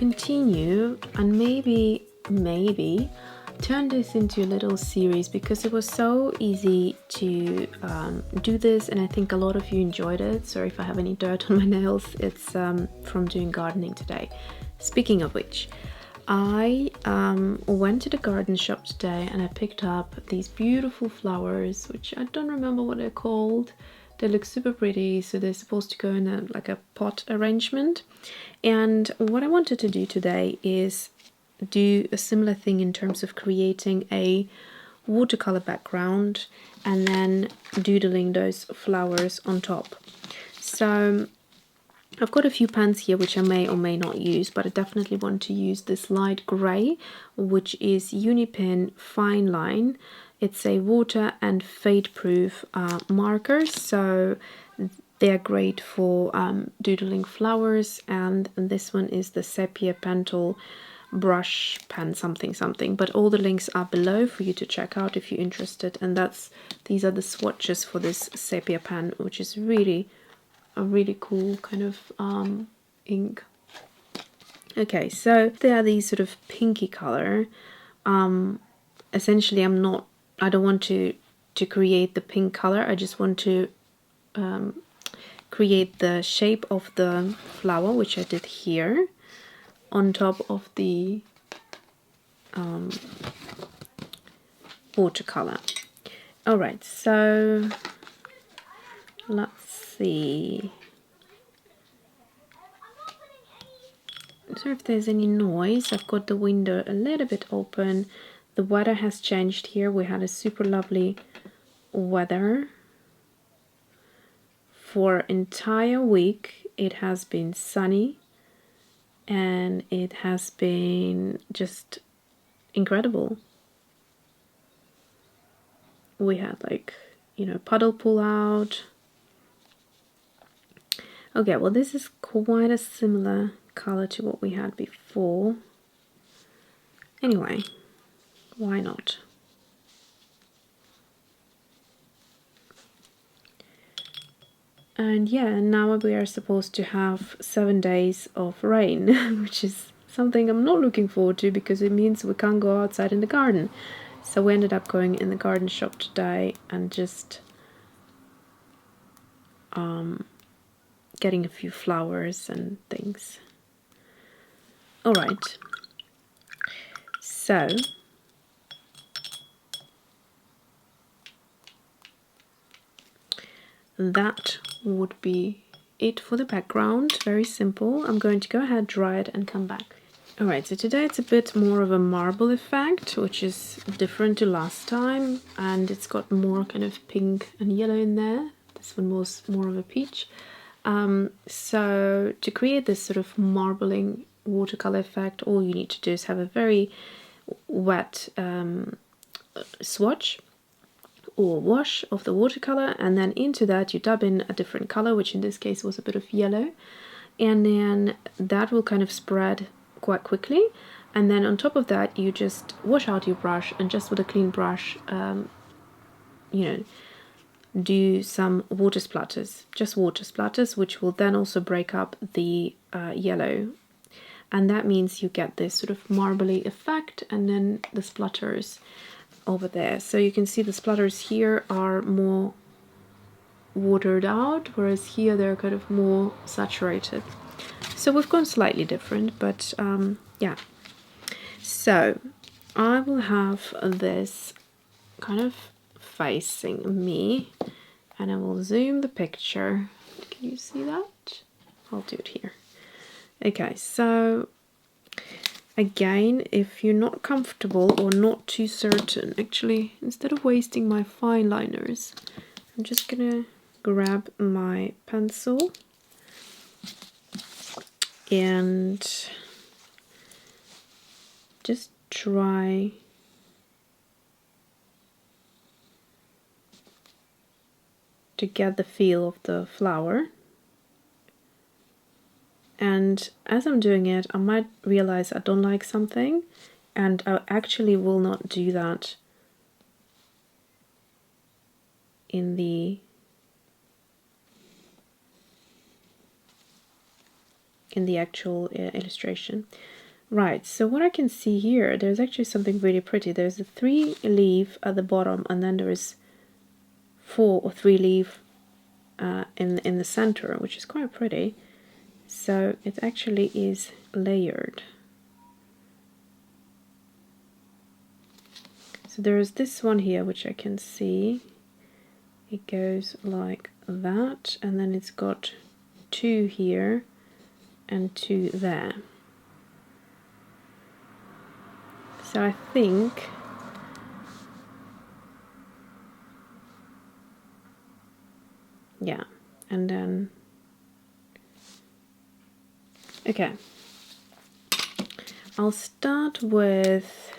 continue and maybe turn this into a little series, because it was so easy to do this, and I think a lot of you enjoyed it. Sorry if I have any dirt on my nails, it's from doing gardening today. Speaking of which, I went to the garden shop today and I picked up these beautiful flowers, which I don't remember what they're called. They look super pretty, so they're supposed to go in a pot arrangement. And what I wanted to do today is do a similar thing in terms of creating a watercolor background and then doodling those flowers on top. So I've got a few pens here which I may or may not use, but I definitely want to use this light grey, which is Unipin Fine Line. It's a water and fade proof marker, so they're great for doodling flowers. And this one is the Sepia Pentel brush pen something, but all the links are below for you to check out if you're interested. And these are the swatches for this Sepia pen, which is really a really cool kind of ink. Okay, so they are these sort of pinky color. Essentially I don't want to create the pink color, I just want to create the shape of the flower, which I did here, on top of the watercolor. Alright, so let's see. Sorry if there's any noise. I've got the window a little bit open. The weather has changed here. We had a super lovely weather for an entire week. It has been sunny and it has been just incredible. We had puddle pull out. Okay, well, this is quite a similar color to what we had before. Anyway, why not? And yeah, now we are supposed to have 7 days of rain, which is something I'm not looking forward to, because it means we can't go outside in the garden. So we ended up going in the garden shop today and just getting a few flowers and things. All right, so that would be it for the background. Very simple. I'm going to go ahead, dry it and come back. All right, so today it's a bit more of a marble effect, which is different to last time, and it's got more kind of pink and yellow in there. This one was more of a peach. So to create this sort of marbling watercolor effect, all you need to do is have a very wet swatch or wash of the watercolor, and then into that you dab in a different color, which in this case was a bit of yellow, and then that will kind of spread quite quickly. And then on top of that you just wash out your brush, and just with a clean brush do some water splatters, just water splatters, which will then also break up the yellow, and that means you get this sort of marbly effect. And then the splatters over there, so you can see the splatters here are more watered out, whereas here they're kind of more saturated. So we've gone slightly different, but yeah. So I will have this kind of facing me, and I will zoom the picture. Can you see that? I'll do it here. Okay, so again, if you're not comfortable or not too certain, actually, instead of wasting my fine liners, I'm just gonna grab my pencil and just try to get the feel of the flower. And as I'm doing it, I might realize I don't like something, and I actually will not do that in the in the actual illustration. Right, so what I can see here, there's actually something really pretty. There's a 3 leaf at the bottom, and then there is 4 or 3 leaf in the center, which is quite pretty. So it actually is layered. So there is this one here, which I can see. It goes like that, and then it's got 2 here and 2 there. So I think yeah, and then okay, I'll start with,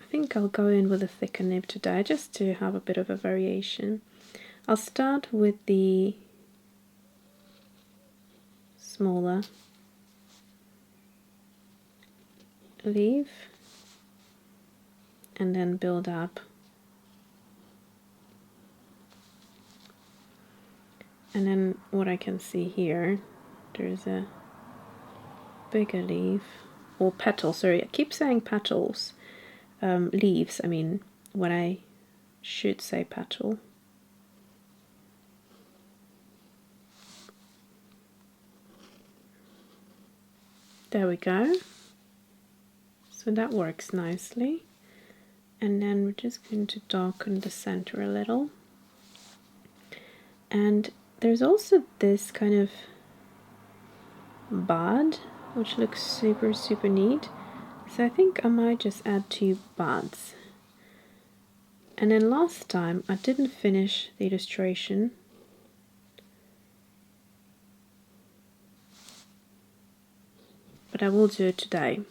I think I'll go in with a thicker nib today just to have a bit of a variation. I'll start with the smaller leaf and then build up. And then what I can see here, there's a bigger leaf, or petal, sorry, I keep saying petals, leaves, I mean, when I should say petal. There we go. So that works nicely. And then we're just going to darken the center a little. And there's also this kind of bud, which looks super, super neat. So I think I might just add 2 buds. And then last time I didn't finish the illustration. But I will do it today.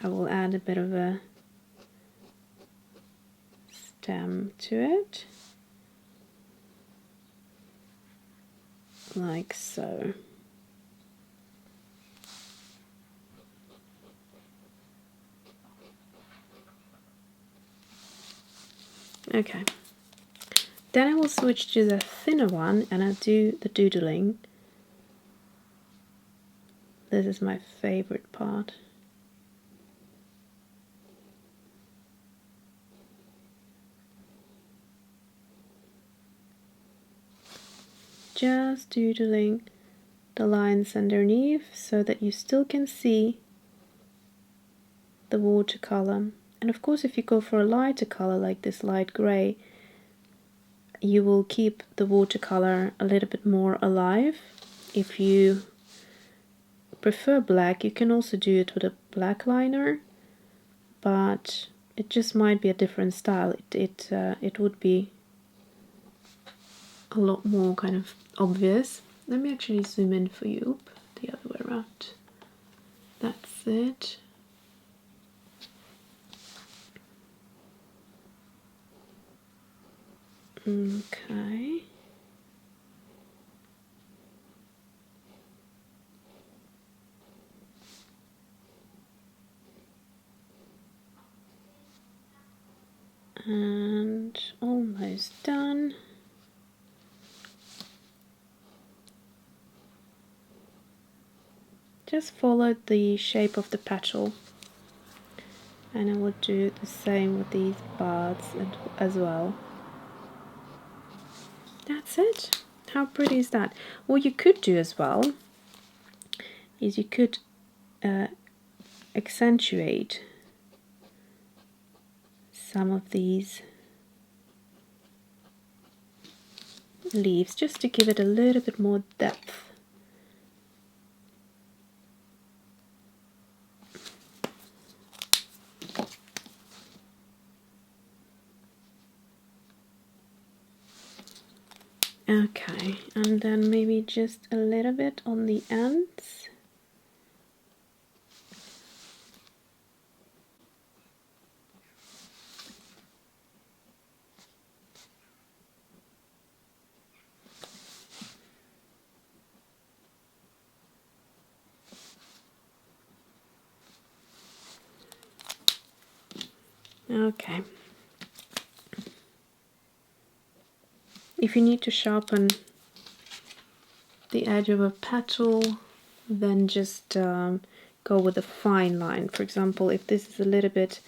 I will add a bit of a stem to it. Like so. Okay. Then I will switch to the thinner one and I'll do the doodling. This is my favorite part. Just doodling the lines underneath so that you still can see the watercolor. And of course, if you go for a lighter color like this light gray, you will keep the watercolor a little bit more alive. If you prefer black, you can also do it with a black liner, but it just might be a different style. It would be a lot more kind of obvious. Let me actually zoom in for you. Oop, the other way around. That's it. Okay. And almost done. Just follow the shape of the petal, and I will do the same with these buds as well. That's it. How pretty is that? What you could do as well is you could accentuate some of these leaves just to give it a little bit more depth. Okay, and then maybe just a little bit on the ends. Okay. If you need to sharpen the edge of a petal, then just go with a fine line. For example, if this is a little bit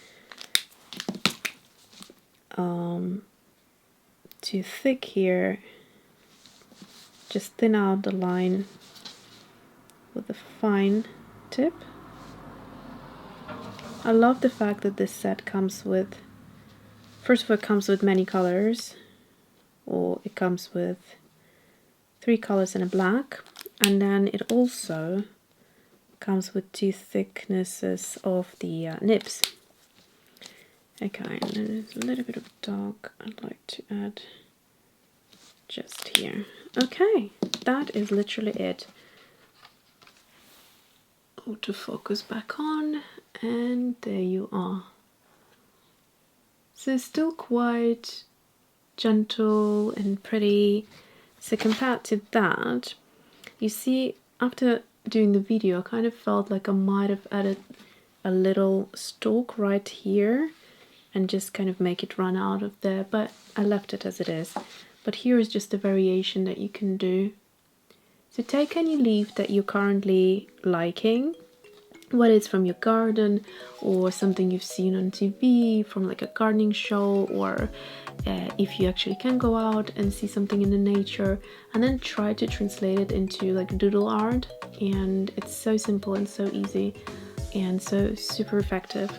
too thick here, just thin out the line with a fine tip. I love the fact that this set comes with, first of all, it comes with many colors, or it comes with 3 colors and a black, and then it also comes with 2 thicknesses of the nibs. Okay, and then there's a little bit of dark I'd like to add just here. Okay, that is literally it. Autofocus back on, and there you are. So it's still quite gentle and pretty. So compared to that, you see, after doing the video, I kind of felt like I might have added a little stalk right here and just kind of make it run out of there, but I left it as it is. But here is just a variation that you can do. So take any leaf that you're currently liking, whether it's from your garden or something you've seen on TV, from like a gardening show, or if you actually can go out and see something in the nature, and then try to translate it into like doodle art. And it's so simple and so easy and so super effective.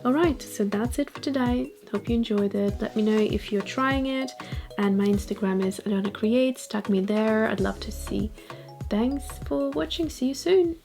Alright, so that's it for today. Hope you enjoyed it. Let me know if you're trying it, and my Instagram is AlyonaCreates. Tag me there, I'd love to see. Thanks for watching, see you soon.